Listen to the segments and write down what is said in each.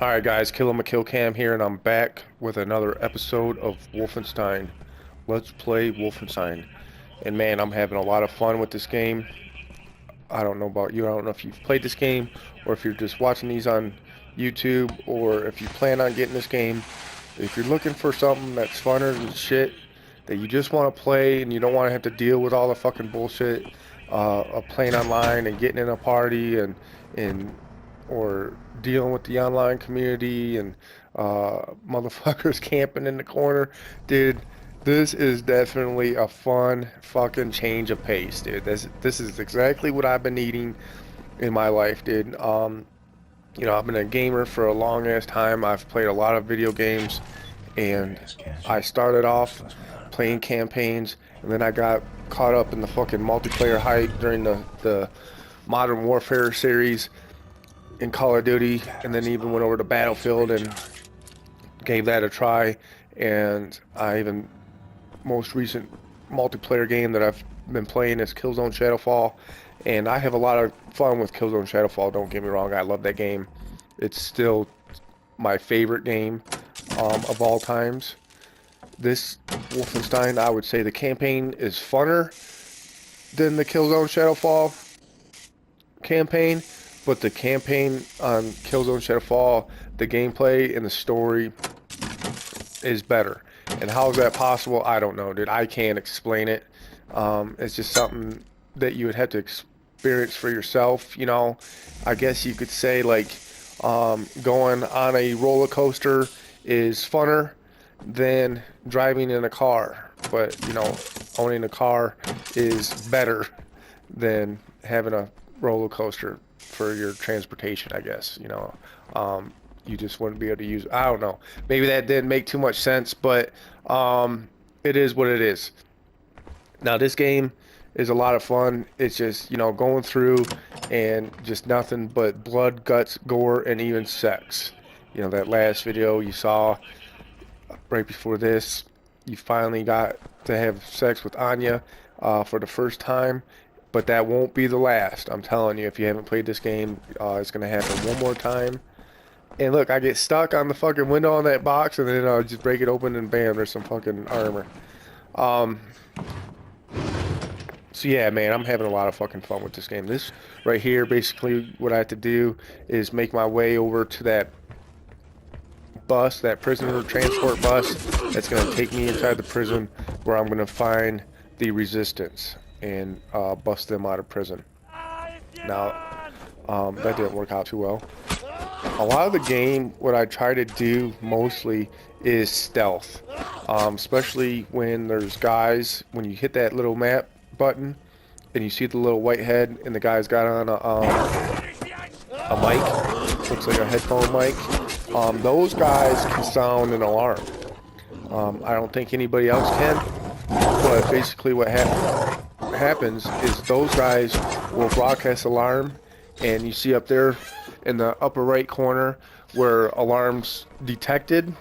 Alright guys, KILLAMCKILLCAM here, and I'm back with another episode of Wolfenstein. Let's play Wolfenstein. And man, I'm having a lot of fun with this game. I don't know about you, I don't know if you've played this game, or if you're just watching these on YouTube, or if you plan on getting this game. If you're looking for something that's funner than shit, that you just want to play, and you don't want to have to deal with all the fucking bullshit of playing online and getting in a party and or dealing with the online community and motherfuckers camping in the corner, dude, this is definitely a fun fucking change of pace, dude. This is exactly what I've been needing in my life, dude. You know, I've been a gamer for a long ass time. I've played a lot of video games, and I started off playing campaigns, and then I got caught up in the fucking multiplayer hype during the Modern Warfare series in Call of Duty, and then even went over to Battlefield and gave that a try. And I even most recent multiplayer game that I've been playing is Killzone Shadowfall, and I have a lot of fun with Killzone Shadowfall. Don't get me wrong, I love that game. It's still my favorite game of all times. This Wolfenstein, I would say the campaign is funner than the Killzone Shadowfall campaign, but the campaign on Killzone Shadowfall, the gameplay and the story is better. And how is that possible? I don't know, dude. I can't explain it. It's just something that you would have to experience for yourself, you know. I guess you could say, like, going on a roller coaster is funner than driving in a car. But, you know, owning a car is better than having a roller coaster for your transportation, I guess. You know, you just wouldn't be able to use, I don't know, maybe that didn't make too much sense, but it is what it is. Now this game is a lot of fun. It's just, you know, going through and just nothing but blood, guts, gore, and even sex. You know, that last video you saw right before this, you finally got to have sex with Anya for the first time. But that won't be the last. I'm telling you, if you haven't played this game, it's going to happen one more time. And look, I get stuck on the fucking window on that box, and then I'll just break it open, and bam, there's some fucking armor. So yeah, man, I'm having a lot of fucking fun with this game. This right here, basically what I have to do is make my way over to that bus, that prisoner transport bus, that's going to take me inside the prison, where I'm going to find the resistance and bust them out of prison. Now, that didn't work out too well. A lot of the game, what I try to do mostly is stealth, especially when there's guys. When you hit that little map button and you see the little white head, and the guy's got on a mic, looks like a headphone mic. Those guys can sound an alarm. I don't think anybody else can, but basically what happens is those guys will broadcast alarm, and you see up there in the upper right corner where alarms detected,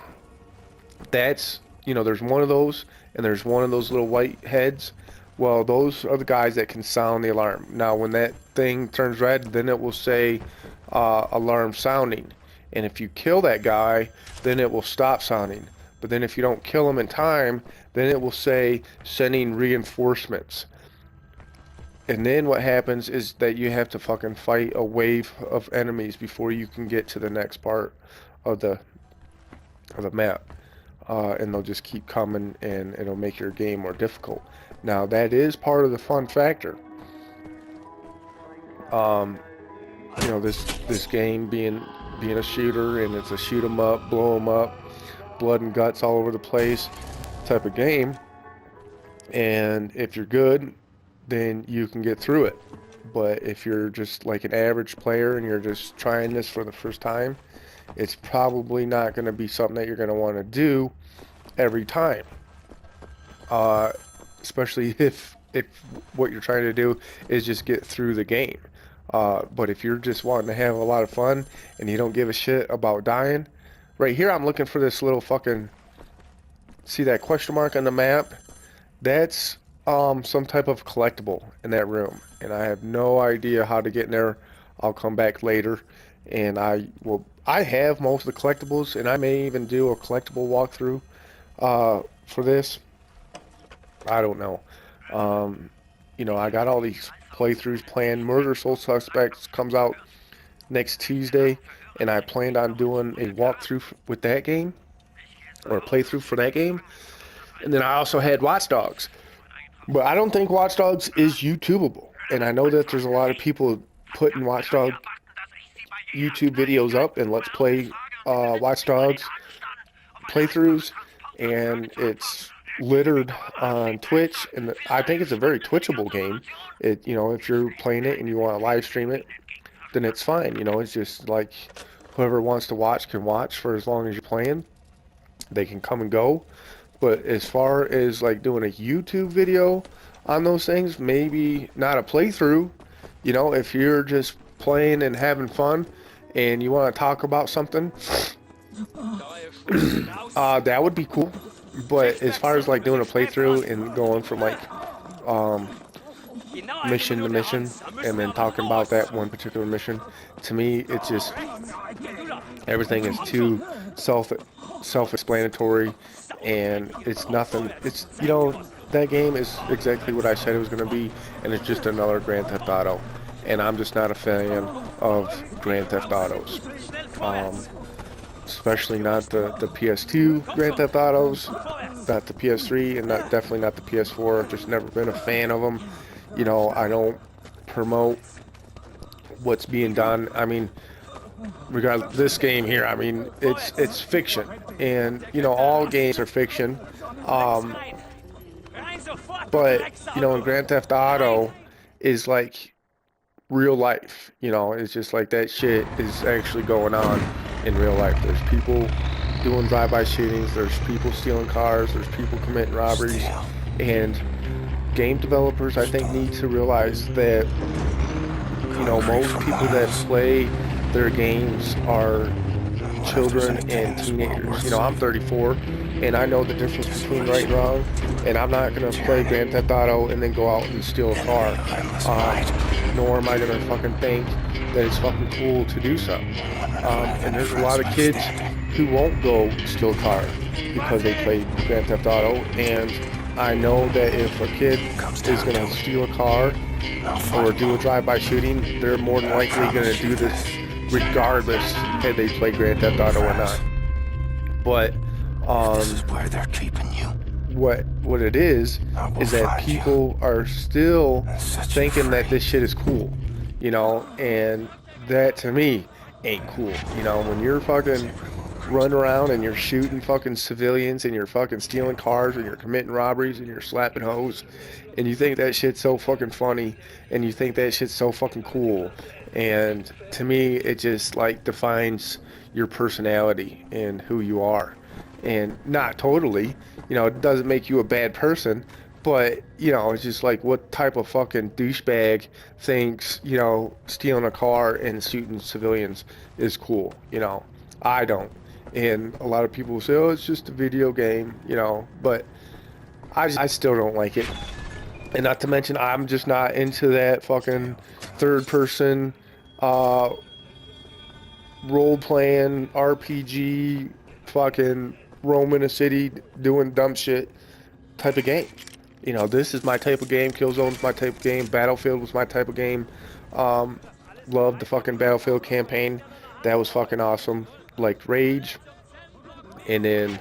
that's, you know, there's one of those, and there's one of those little white heads. Well, those are the guys that can sound the alarm. Now when that thing turns red, then it will say alarm sounding, and if you kill that guy, then it will stop sounding. But then if you don't kill him in time, then it will say sending reinforcements. And then what happens is that you have to fucking fight a wave of enemies before you can get to the next part of the map. And they'll just keep coming, and it'll make your game more difficult. Now that is part of the fun factor. You know, this game being a shooter, and it's a shoot 'em up, blow 'em up, blood and guts all over the place type of game. And if you're good, then you can get through it. But if you're just like an average player and you're just trying this for the first time, it's probably not going to be something that you're going to want to do every time. Especially if what you're trying to do is just get through the game. But if you're just wanting to have a lot of fun and you don't give a shit about dying, right here I'm looking for this little fucking, see that question mark on the map? That's some type of collectible in that room, and I have no idea how to get in there. I'll come back later and I have most of the collectibles, and I may even do a collectible walkthrough for this. I don't know. Um, you know, I got all these playthroughs planned. Murder Soul Suspects comes out next Tuesday, and I planned on doing a walkthrough with that game, or a playthrough for that game. And then I also had Watch Dogs. But I don't think Watch Dogs is YouTubeable. And I know that there's a lot of people putting Watch Dog YouTube videos up and Let's Play Watch Dogs playthroughs, and it's littered on Twitch, and I think it's a very twitchable game. It, you know, if you're playing it and you want to live stream it, then it's fine. You know, it's just like whoever wants to watch can watch for as long as you're playing. They can come and go. But as far as like doing a YouTube video on those things, maybe not a playthrough. You know, if you're just playing and having fun and you want to talk about something, that would be cool. But as far as like doing a playthrough and going from like mission to mission and then talking about that one particular mission, to me it's just everything is too self-explanatory, and it's nothing. It's, you know, that game is exactly what I said it was going to be, and it's just another Grand Theft Auto, and I'm just not a fan of Grand Theft Autos. Especially not the PS2 Grand Theft Autos, not the PS3, and definitely not the PS4. I've just never been a fan of them. You know, I don't promote what's being done. I mean, regardless, this game here, I mean, it's fiction, and you know, all games are fiction. But you know, in Grand Theft Auto is like real life. You know, it's just like that shit is actually going on in real life. There's people doing drive-by shootings, there's people stealing cars, there's people committing robberies, and game developers, I think, need to realize that, you know, most people that play their games are children and teenagers. You know, I'm 34, and I know the difference between right and wrong, and I'm not going to play Grand Theft Auto and then go out and steal a car. Nor am I going to fucking think that it's fucking cool to do so. And there's a lot of kids who won't go steal a car because they play Grand Theft Auto, and I know that if a kid is going to steal a car or do a drive-by shooting, they're more than likely going to do this regardless if they play Grand Theft Auto or not. But this is where they're keeping you. What it is that people are still thinking that this shit is cool, you know, and that to me ain't cool. You know, when you're fucking running around and you're shooting fucking civilians and you're fucking stealing cars and you're committing robberies and you're slapping hoes, and you think that shit's so fucking funny and you think that shit's so fucking cool, and to me it just like defines your personality and who you are. And not totally, you know, it doesn't make you a bad person, but, you know, it's just like, what type of fucking douchebag thinks, you know, stealing a car and shooting civilians is cool? You know, I don't. And a lot of people will say, oh, it's just a video game, you know, but I still don't like it. And not to mention, I'm just not into that fucking third person role-playing RPG fucking roaming a city doing dumb shit type of game. You know, this is my type of game. Killzone's my type of game. Battlefield was my type of game. Loved the fucking Battlefield campaign. That was fucking awesome. Like Rage. And then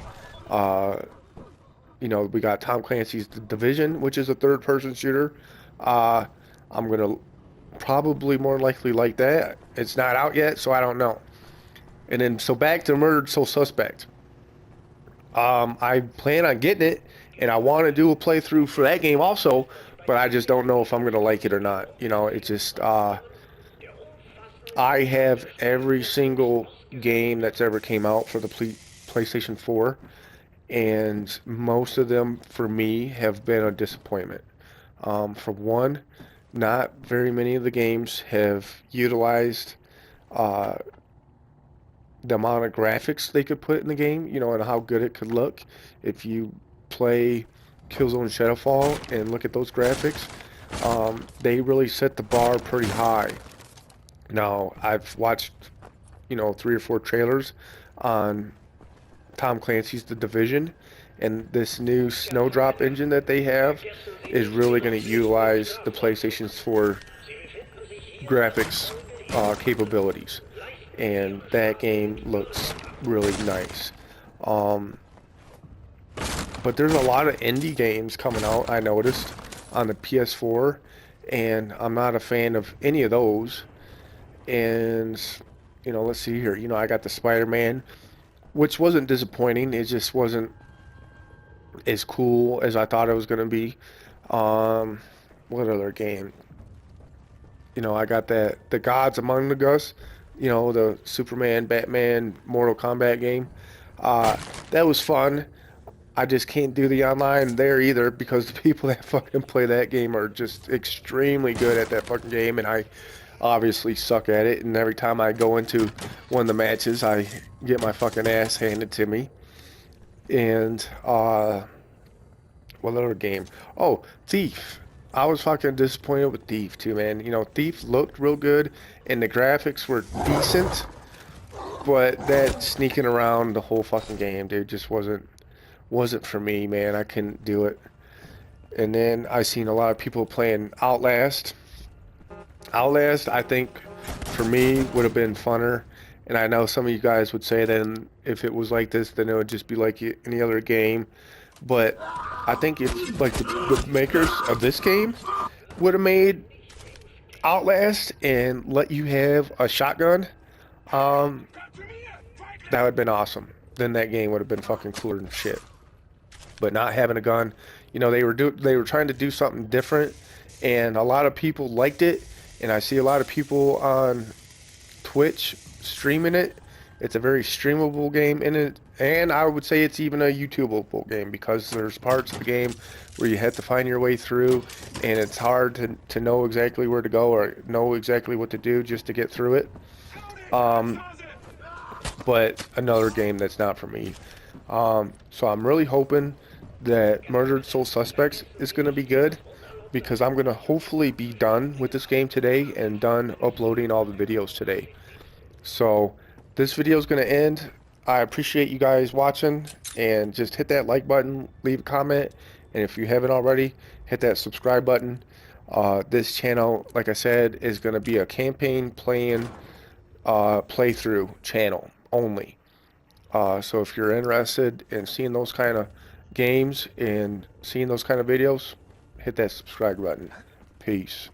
you know, we got Tom Clancy's The Division, which is a third person shooter. I'm gonna probably more likely like that. It's not out yet, so I don't know. And then, so back to Murdered Soul Suspect. I plan on getting it, and I want to do a playthrough for that game also, but I just don't know if I'm going to like it or not. You know, it just, I have every single game that's ever came out for the PlayStation 4, and most of them, for me, have been a disappointment. For one, not very many of the games have utilized, the amount of graphics they could put in the game, you know, and how good it could look. If you play Killzone Shadowfall and look at those graphics, they really set the bar pretty high. Now, I've watched you know, 3 or 4 trailers on Tom Clancy's The Division, and this new Snowdrop engine that they have is really going to utilize the PlayStation's 4 graphics capabilities, and that game looks really nice. Um, but there's a lot of indie games coming out, I noticed, on the PS4, and I'm not a fan of any of those. And, you know, let's see here. You know, I got the Spider-Man, which wasn't disappointing. It just wasn't as cool as I thought it was going to be. Um, what other game? You know, I got the Gods Among Us, you know, the Superman, Batman, Mortal Kombat game. Uh, that was fun. I just can't do the online there either because the people that fucking play that game are just extremely good at that fucking game, and I obviously suck at it. And every time I go into one of the matches, I get my fucking ass handed to me. And what other game? Oh, Thief. I was fucking disappointed with Thief too, man. You know, Thief looked real good, and the graphics were decent, but that sneaking around the whole fucking game, dude, just wasn't for me, man. I couldn't do it. And then I seen a lot of people playing Outlast. Outlast, I think, for me, would have been funner. And I know some of you guys would say that if it was like this, then it would just be like any other game. But I think if, like, the makers of this game would have made Outlast and let you have a shotgun, um, that would have been awesome. Then that game would have been fucking cooler than shit. But not having a gun, you know, they were trying to do something different, and a lot of people liked it, and I see a lot of people on Twitch streaming it. It's a very streamable game in it, and I would say it's even a YouTubeable game because there's parts of the game where you have to find your way through, and it's hard to know exactly where to go or know exactly what to do just to get through it. But another game that's not for me. So I'm really hoping that Murdered Soul Suspects is going to be good, because I'm going to hopefully be done with this game today and done uploading all the videos today. So this video is going to end. I appreciate you guys watching, and just hit that like button, leave a comment, and if you haven't already, hit that subscribe button. This channel, like I said, is going to be a campaign playing playthrough channel only. So if you're interested in seeing those kind of games and seeing those kind of videos, hit that subscribe button. Peace.